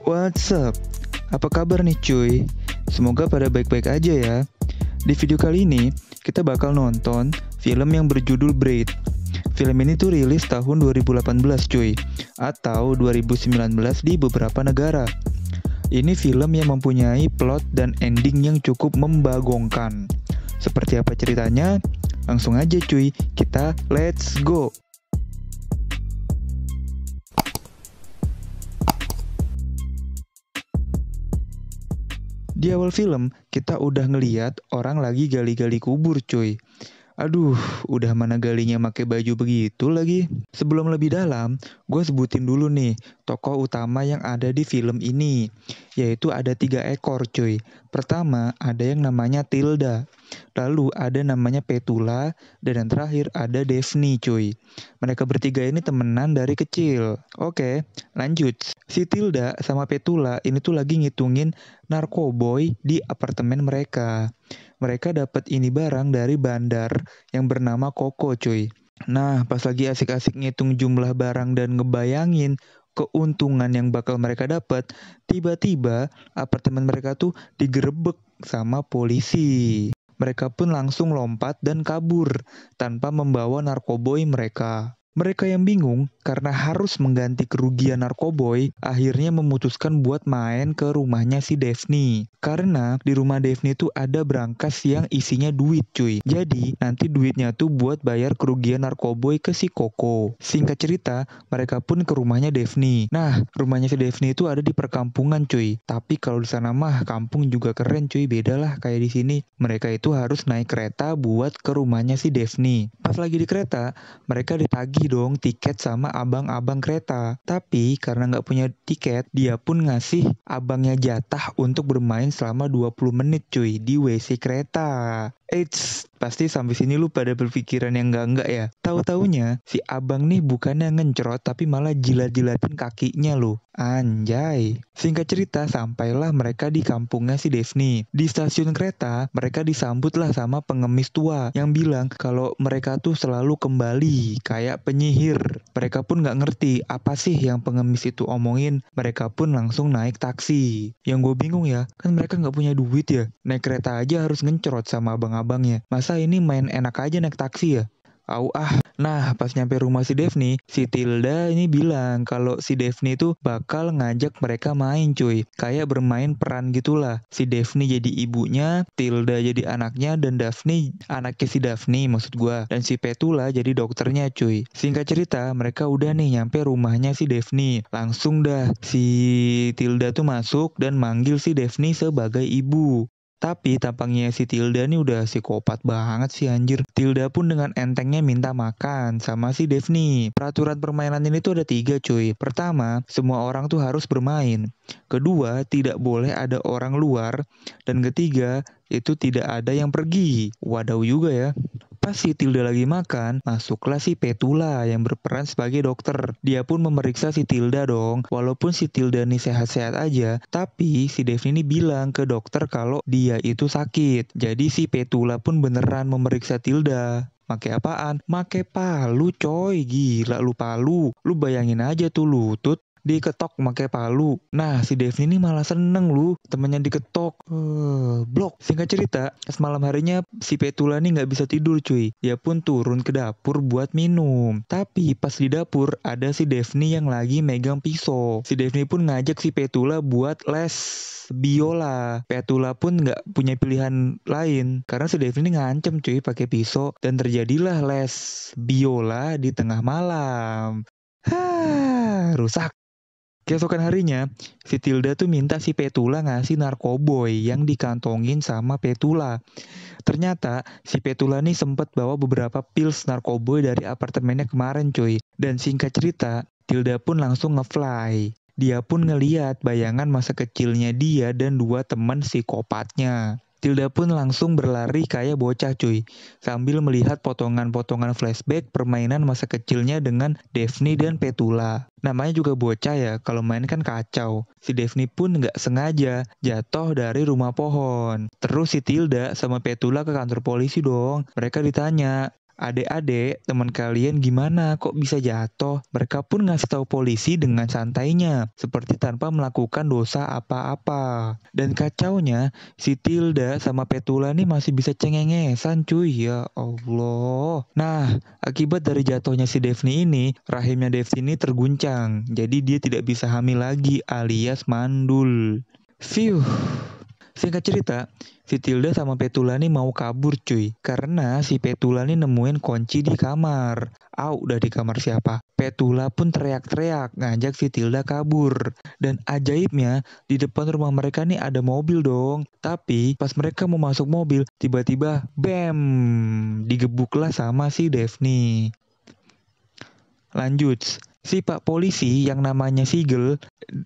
What's up? Apa kabar nih cuy? Semoga pada baik-baik aja ya. Di video kali ini, kita bakal nonton film yang berjudul Braid. Film ini tuh rilis tahun 2018 cuy, atau 2019 di beberapa negara. Ini film yang mempunyai plot dan ending yang cukup membagongkan. Seperti apa ceritanya? Langsung aja cuy, kita let's go! Di awal film, kita udah ngeliat orang lagi gali-gali kubur cuy. Aduh, udah mana galinya make baju begitu lagi. Sebelum lebih dalam, gue sebutin dulu nih tokoh utama yang ada di film ini. Yaitu ada 3 ekor cuy. Pertama, ada yang namanya Tilda. Lalu ada namanya Petula. Dan yang terakhir ada Daphne cuy. Mereka bertiga ini temenan dari kecil. Oke, lanjut. Si Tilda sama Petula ini tuh lagi ngitungin narkoboy di apartemen mereka. Mereka dapat ini barang dari bandar yang bernama Koko cuy. Nah, pas lagi asik-asik ngitung jumlah barang dan ngebayangin keuntungan yang bakal mereka dapat, tiba-tiba apartemen mereka tuh digerebek sama polisi. Mereka pun langsung lompat dan kabur tanpa membawa narkoboy mereka. Mereka yang bingung karena harus mengganti kerugian narkoboy, akhirnya memutuskan buat main ke rumahnya si Daphne. Karena di rumah Daphne tuh ada brankas yang isinya duit cuy. Jadi nanti duitnya tuh buat bayar kerugian narkoboy ke si Koko. Singkat cerita, mereka pun ke rumahnya Daphne. Nah, rumahnya si Daphne itu ada di perkampungan cuy. Tapi kalau di sana mah kampung juga keren cuy, beda lah kayak di sini. Mereka itu harus naik kereta buat ke rumahnya si Daphne. Pas lagi di kereta, mereka ditagih dong tiket sama abang-abang kereta. Tapi karena nggak punya tiket, dia pun ngasih abangnya jatah untuk bermain selama 20 menit cuy di WC kereta. Eits, pasti sampai sini lu pada berpikiran yang enggak ya. Tahu-taunya si abang nih bukannya ngencrot tapi malah jilat-jilatin kakinya loh. Anjay. Singkat cerita, sampailah mereka di kampungnya si Daphne. Di stasiun kereta, mereka disambutlah sama pengemis tua yang bilang kalau mereka tuh selalu kembali kayak penyihir. Mereka pun nggak ngerti apa sih yang pengemis itu omongin. Mereka pun langsung naik taksi. Yang gue bingung ya, kan mereka nggak punya duit ya. Naik kereta aja harus ngencrot sama abang-abangnya. Masa ini main enak aja naik taksi ya? Au ah. Nah, pas nyampe rumah si Daphne, si Tilda ini bilang kalau si Daphne itu bakal ngajak mereka main cuy. Kayak bermain peran gitulah. Si Daphne jadi ibunya, Tilda jadi anaknya, dan Daphne anaknya si Daphne maksud gua. Dan si Petula jadi dokternya cuy. Singkat cerita, mereka udah nih nyampe rumahnya si Daphne. Langsung dah si Tilda tuh masuk dan manggil si Daphne sebagai ibu. Tapi tampangnya si Tilda nih udah psikopat banget sih anjir. Tilda pun dengan entengnya minta makan sama si Daphne. Peraturan permainan ini tuh ada 3 cuy. Pertama, semua orang tuh harus bermain. Kedua, tidak boleh ada orang luar. Dan ketiga, itu tidak ada yang pergi. Wadaw juga ya. Pas si Tilda lagi makan, masuklah si Petula yang berperan sebagai dokter. Dia pun memeriksa si Tilda dong. Walaupun si Tilda nih sehat-sehat aja, tapi si Daphne ini bilang ke dokter kalau dia itu sakit. Jadi si Petula pun beneran memeriksa Tilda. Make apaan? Make palu coy, gila lu palu. Lu bayangin aja tuh lutut diketok pakai palu. Nah, si Daphne ini malah seneng lu, temennya diketok. Blok. Singkat cerita, pas malam harinya si Petula nih nggak bisa tidur cuy. Dia pun turun ke dapur buat minum. Tapi pas di dapur ada si Daphne yang lagi megang pisau. Si Daphne pun ngajak si Petula buat les biola. Petula pun nggak punya pilihan lain karena si Daphne ini ngancem cuy pakai pisau dan terjadilah les biola di tengah malam. Rusak. Keesokan harinya, si Tilda tuh minta si Petula ngasih narkoboy yang dikantongin sama Petula. Ternyata si Petula nih sempet bawa beberapa pils narkoboy dari apartemennya kemarin cuy. Dan singkat cerita, Tilda pun langsung ngefly. Dia pun ngeliat bayangan masa kecilnya dia dan 2 teman psikopatnya. Tilda pun langsung berlari kayak bocah cuy, sambil melihat potongan-potongan flashback permainan masa kecilnya dengan Daphne dan Petula. Namanya juga bocah ya, kalau main kan kacau. Si Daphne pun nggak sengaja jatuh dari rumah pohon. Terus si Tilda sama Petula ke kantor polisi dong. Mereka ditanya, Adek-adek, teman kalian gimana? Kok bisa jatuh? Mereka pun ngasih tahu polisi dengan santainya, seperti tanpa melakukan dosa apa-apa. Dan kacaunya, si Tilda sama Petula nih masih bisa cengengesan cuy, ya Allah. Nah, akibat dari jatuhnya si Daphne ini, rahimnya Daphne ini terguncang. Jadi dia tidak bisa hamil lagi alias mandul. Phew. Singkat cerita, si Tilda sama Petula nih mau kabur cuy. Karena si Petula nih nemuin kunci di kamar. Udah di kamar siapa? Petula pun teriak-teriak ngajak si Tilda kabur. Dan ajaibnya, di depan rumah mereka nih ada mobil dong. Tapi pas mereka mau masuk mobil, tiba-tiba BAM! Digebuklah sama si Daphne. Lanjut, si Pak Polisi yang namanya Sigel,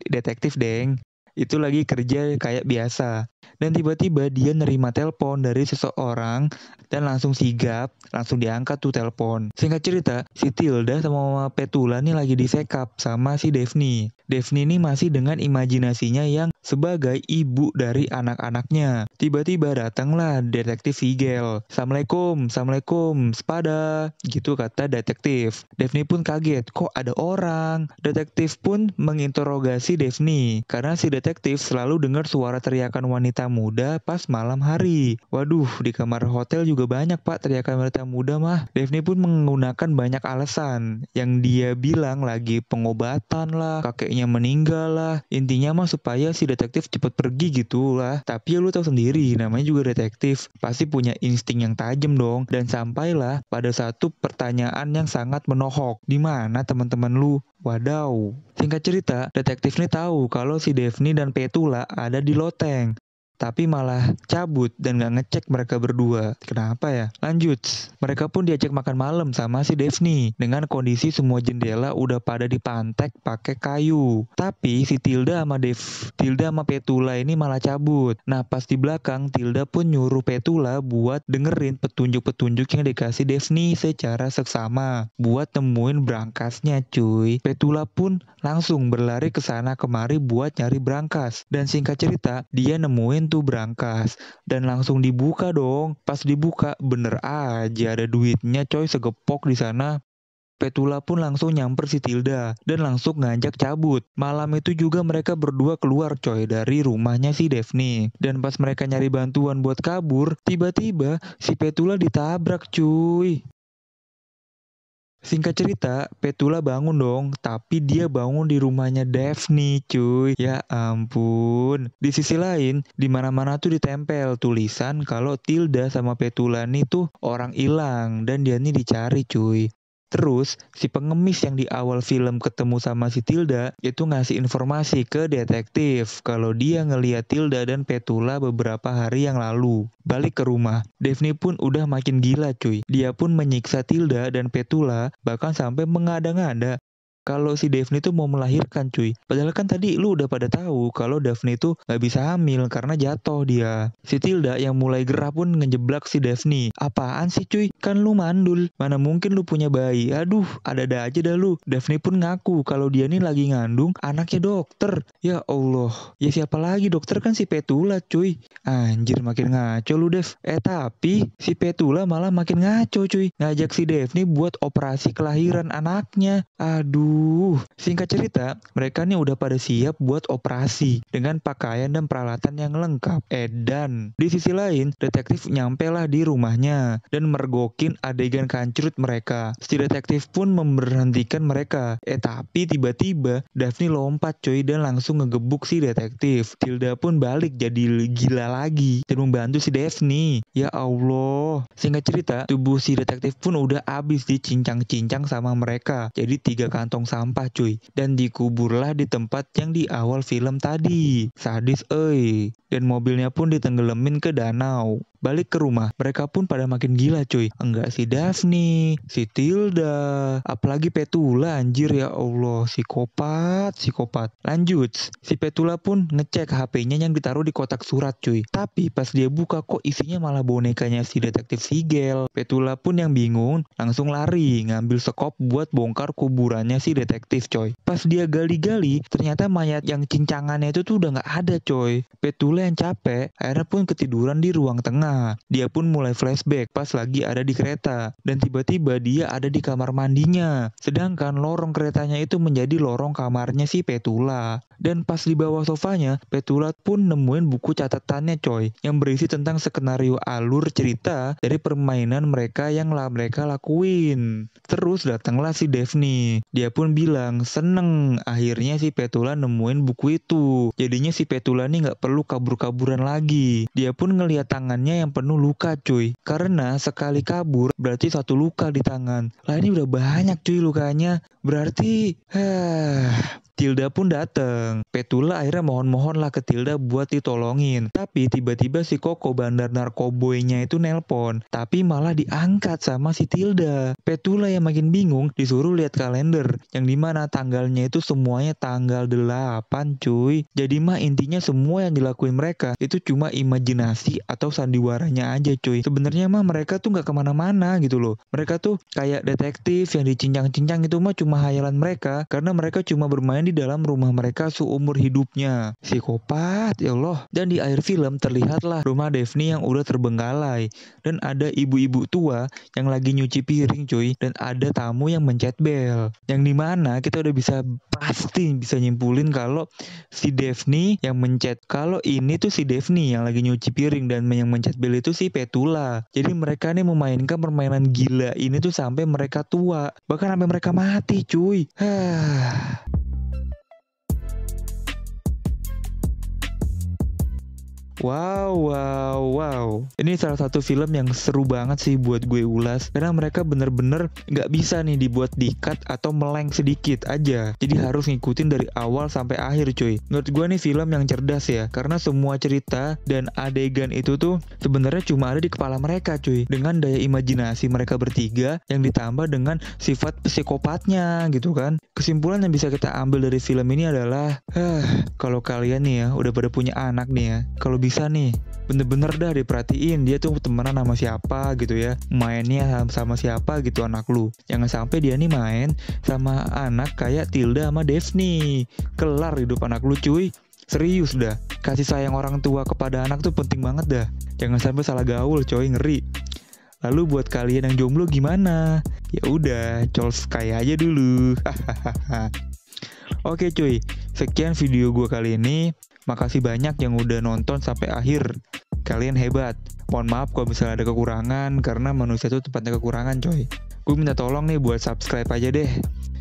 detektif deng, itu lagi kerja kayak biasa. Dan tiba-tiba dia nerima telepon dari seseorang dan langsung sigap, langsung diangkat tuh telepon. Singkat cerita, si Tilda sama Mama Petula nih lagi disekap sama si Daphne. Daphne ini masih dengan imajinasinya yang sebagai ibu dari anak-anaknya. Tiba-tiba datanglah detektif Sigel. Assalamualaikum, assalamualaikum, sepada, gitu kata detektif. Daphne pun kaget, kok ada orang? Detektif pun menginterogasi Daphne, karena si detektif selalu dengar suara teriakan wanita muda pas malam hari. Waduh, di kamar hotel juga banyak pak teriakan wanita muda mah. Daphne pun menggunakan banyak alasan, yang dia bilang lagi pengobatan lah, kakeknya meninggal lah. Intinya mah supaya si detektif cepet pergi gitu lah. Tapi ya lu tahu sendiri, namanya juga detektif, pasti punya insting yang tajam dong. Dan sampailah pada satu pertanyaan yang sangat menohok. Di mana teman-teman lu? Wadaw. Singkat cerita, detektif ini tahu kalau si Daphne dan Petula ada di loteng. Tapi malah cabut dan gak ngecek mereka berdua. Kenapa ya? Lanjut, mereka pun diajak makan malam sama si Daphne. Dengan kondisi semua jendela udah pada dipantek pakai kayu. Tapi si Tilda sama Petula ini malah cabut. Nah pas di belakang, Tilda pun nyuruh Petula buat dengerin petunjuk-petunjuk yang dikasih Daphne secara seksama. Buat temuin berangkasnya cuy. Petula pun langsung berlari ke sana kemari buat nyari berangkas. Dan singkat cerita, dia nemuin tuh berangkas dan langsung dibuka dong. Pas dibuka bener aja ada duitnya coy segepok di sana. Petula pun langsung nyamper si Tilda dan langsung ngajak cabut. Malam itu juga mereka berdua keluar coy dari rumahnya si Daphne. Dan pas mereka nyari bantuan buat kabur, tiba-tiba si Petula ditabrak cuy. Singkat cerita, Petula bangun dong, tapi dia bangun di rumahnya Daphne, cuy. Ya ampun. Di sisi lain, di mana-mana tuh ditempel tulisan kalau Tilda sama Petula nih tuh orang hilang dan dia nih dicari, cuy. Terus, si pengemis yang di awal film ketemu sama si Tilda itu ngasih informasi ke detektif kalau dia ngeliat Tilda dan Petula beberapa hari yang lalu. Balik ke rumah, Daphne pun udah makin gila cuy. Dia pun menyiksa Tilda dan Petula bahkan sampai mengada-ngada kalau si Daphne tuh mau melahirkan cuy. Padahal kan tadi lu udah pada tahu kalau Daphne tuh gak bisa hamil karena jatuh dia. Si Tilda yang mulai gerah pun ngejeblak si Daphne. Apaan sih cuy? Kan lu mandul. Mana mungkin lu punya bayi? Aduh, ada-ada aja dah lu. Daphne pun ngaku kalau dia nih lagi ngandung anaknya dokter. Ya Allah. Ya siapa lagi dokter kan si Petula cuy. Anjir makin ngaco lu Dev. Tapi si Petula malah makin ngaco cuy. Ngajak si Daphne buat operasi kelahiran anaknya. Aduh. Singkat cerita, mereka nih udah pada siap buat operasi dengan pakaian dan peralatan yang lengkap. Dan di sisi lain, detektif nyampe lah di rumahnya dan mergokin adegan kancrut mereka. Si detektif pun memberhentikan mereka. Tapi tiba-tiba Daphne lompat coy dan langsung ngegebuk si detektif. Tilda pun balik jadi gila lagi dan membantu si Daphne. Ya Allah. Singkat cerita, tubuh si detektif pun udah abis dicincang-cincang sama mereka. Jadi 3 kantong sampah cuy. Dan dikuburlah di tempat yang di awal film tadi. Sadis euy. Dan mobilnya pun ditenggelamin ke danau. Balik ke rumah, mereka pun pada makin gila cuy. Enggak si Daphne, si Tilda, apalagi Petula anjir ya Allah, psikopat. Lanjut, si Petula pun ngecek HP-nya yang ditaruh di kotak surat cuy. Tapi pas dia buka kok isinya malah bonekanya si detektif Sigel. Petula pun yang bingung, langsung lari ngambil sekop buat bongkar kuburannya si detektif coy. Pas dia gali-gali, ternyata mayat yang cincangannya itu tuh udah gak ada coy. Petula Petula yang capek akhirnya pun ketiduran di ruang tengah. Dia pun mulai flashback pas lagi ada di kereta. Dan tiba-tiba dia ada di kamar mandinya. Sedangkan lorong keretanya itu menjadi lorong kamarnya si Petula. Dan pas di bawah sofanya, Petula pun nemuin buku catatannya coy, yang berisi tentang skenario alur cerita dari permainan mereka yang mereka lakuin. Terus datanglah si Daphne. Dia pun bilang seneng akhirnya si Petula nemuin buku itu. Jadinya si Petula nih gak perlu kabur-kaburan lagi. Dia pun ngeliat tangannya yang penuh luka cuy. Karena sekali kabur berarti satu luka di tangan. Lah ini udah banyak cuy lukanya. Berarti Tilda pun dateng. Petula akhirnya mohon-mohon lah ke Tilda buat ditolongin. Tapi tiba-tiba si Koko bandar narkoboynya itu nelpon. Tapi malah diangkat sama si Tilda. Petula yang makin bingung disuruh lihat kalender. Yang dimana tanggalnya itu semuanya tanggal 8 cuy. Jadi mah intinya semua yang dilakuin mereka itu cuma imajinasi atau sandiwaranya aja cuy. Sebenarnya mah mereka tuh gak kemana-mana gitu loh. Mereka tuh kayak detektif yang dicincang-cincang itu mah cuma hayalan mereka. Karena mereka cuma bermain di dalam rumah mereka seumur hidupnya. Psikopat, ya Allah. Dan di akhir film terlihatlah rumah Daphne yang udah terbengkalai. Dan ada ibu-ibu tua yang lagi nyuci piring cuy. Dan ada tamu yang mencet bel. Yang dimana kita udah pasti bisa nyimpulin kalau si Daphne yang mencet. Kalau ini tuh si Daphne yang lagi nyuci piring dan yang mencet bel itu si Petula. Jadi mereka nih memainkan permainan gila ini tuh sampai mereka tua. Bahkan sampai mereka mati cuy. Wow. Ini salah satu film yang seru banget sih buat gue ulas. Karena mereka bener-bener gak bisa nih dibuat di-cut atau meleng sedikit aja. Jadi harus ngikutin dari awal sampai akhir cuy. Menurut gue nih film yang cerdas ya. Karena semua cerita dan adegan itu tuh sebenarnya cuma ada di kepala mereka cuy. Dengan daya imajinasi mereka bertiga yang ditambah dengan sifat psikopatnya gitu kan. Kesimpulan yang bisa kita ambil dari film ini adalah kalau kalian nih ya udah pada punya anak nih ya, kalau bisa nih bener-bener dah diperhatiin dia tuh temenan sama siapa gitu ya, mainnya sama siapa gitu anak lu. Jangan sampai dia nih main sama anak kayak Tilda sama Daphne. Kelar hidup anak lu cuy. Serius dah, kasih sayang orang tua kepada anak tuh penting banget dah. Jangan sampai salah gaul coy, ngeri. Lalu buat kalian yang jomblo gimana? Ya udah, cols kaya aja dulu. Oke cuy, sekian video gue kali ini. Makasih banyak yang udah nonton sampai akhir. Kalian hebat. Mohon maaf kalau misalnya ada kekurangan, karena manusia itu tempatnya kekurangan coy. Gue minta tolong nih buat subscribe aja deh,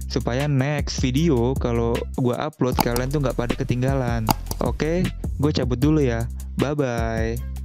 supaya next video kalau gue upload kalian tuh gak pada ketinggalan. Oke, gue cabut dulu ya. Bye-bye.